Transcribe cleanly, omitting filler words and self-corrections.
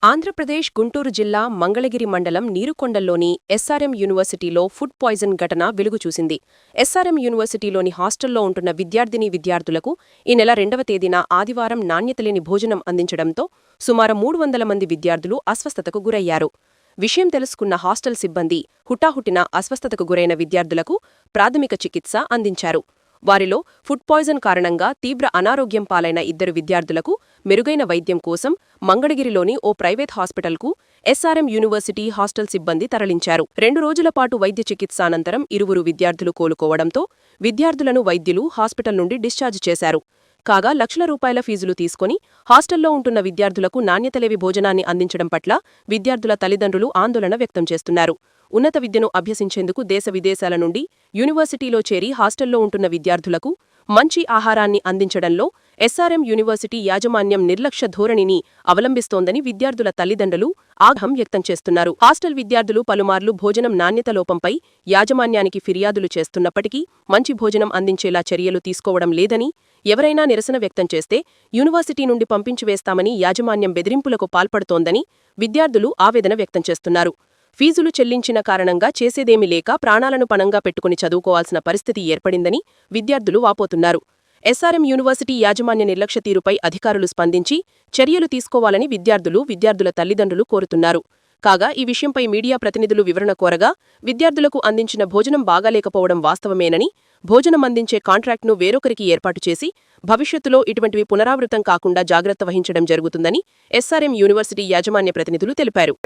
ఆంధ్రప్రదేశ్ గుంటూరు జిల్లా మంగళగిరి మండలం నీరుకొండల్లోని ఎస్ఆర్ఎం యూనివర్సిటీలో ఫుడ్ పాయిజన్ ఘటన వెలుగు చూసింది. ఎస్ఆర్ఎం యూనివర్సిటీలోని హాస్టల్లో ఉంటున్న విద్యార్థులకు ఈ నెల 2వ తేదీన ఆదివారం నాణ్యతలేని భోజనం అందించడంతో సుమారు 300 మంది విద్యార్థులు అస్వస్థతకు గురయ్యారు. విషయం తెలుసుకున్న హాస్టల్ సిబ్బంది హుటాహుటిన అస్వస్థతకు గురైన విద్యార్థులకు ప్రాథమిక చికిత్స అందించారు. వారిలో ఫుడ్ పాయిజన్ కారణంగా తీవ్ర అనారోగ్యం పాలైన 2 విద్యార్థులకు మెరుగైన వైద్యం కోసం మంగళగిరిలోని ఓ ప్రైవేట్ హాస్పిటల్కు ఎస్ఆర్ఎం యూనివర్సిటీ హాస్టల్ సిబ్బంది తరలించారు. 2 రోజుల పాటు వైద్య చికిత్స అనంతరం 2 విద్యార్థులు కోలుకోవడంతో విద్యార్థులను వైద్యులు హాస్పిటల్ నుండి డిశ్చార్జ్ చేశారు. కాగా లక్షల రూపాయల ఫీజులు తీసుకుని హాస్టల్లో ఉంటున్న విద్యార్థులకు నాణ్యతలేని భోజనాన్ని అందించడం పట్ల విద్యార్థుల తల్లిదండ్రులు ఆందోళన వ్యక్తం చేస్తున్నారు. ఉన్నత విద్యను అభ్యసించేందుకు దేశ విదేశాల నుండి యూనివర్సిటీలో చేరి హాస్టల్లో ఉంటున్న విద్యార్థులకు మంచి ఆహారాన్ని అందించడంలో ఎస్ఆర్ఎం యూనివర్సిటీ యాజమాన్యం నిర్లక్ష్య ధోరణిని అవలంబిస్తోందని విద్యార్థుల తల్లిదండ్రులు ఆగ్రహం వ్యక్తం చేస్తున్నారు. హాస్టల్ విద్యార్థులు పలుమార్లు భోజనం నాణ్యత లోపంపై యాజమాన్యానికి ఫిర్యాదులు చేస్తున్నప్పటికీ మంచి భోజనం అందించేలా చర్యలు తీసుకోవడం లేదని, ఎవరైనా నిరసన వ్యక్తం చేస్తే యూనివర్సిటీ నుండి పంపించివేస్తామని యాజమాన్యం బెదిరింపులకు పాల్పడుతోందని విద్యార్థులు ఆవేదన వ్యక్తం చేస్తున్నారు. ఫీజులు చెల్లించిన కారణంగా చేసేదేమీ లేక ప్రాణాలను పణంగా పెట్టుకుని చదువుకోవాల్సిన పరిస్థితి ఏర్పడిందని విద్యార్థులు వాపోతున్నారు. ఎస్ఆర్ఎం యూనివర్సిటీ యాజమాన్య నిర్లక్ష్య తీరుపై అధికారులు స్పందించి చర్యలు తీసుకోవాలని విద్యార్థుల తల్లిదండ్రులు కోరుతున్నారు. కాగా ఈ విషయంపై మీడియా ప్రతినిధులు వివరణ కోరగా విద్యార్థులకు అందించిన భోజనం బాగాలేకపోవడం వాస్తవమేనని, భోజనం అందించే కాంట్రాక్ట్ను వేరొకరికి ఏర్పాటు చేసి భవిష్యత్తులో ఇటువంటివి పునరావృతం కాకుండా జాగ్రత్త వహించడం జరుగుతుందని ఎస్ఆర్ఎం యూనివర్సిటీ యాజమాన్య ప్రతినిధులు తెలిపారు.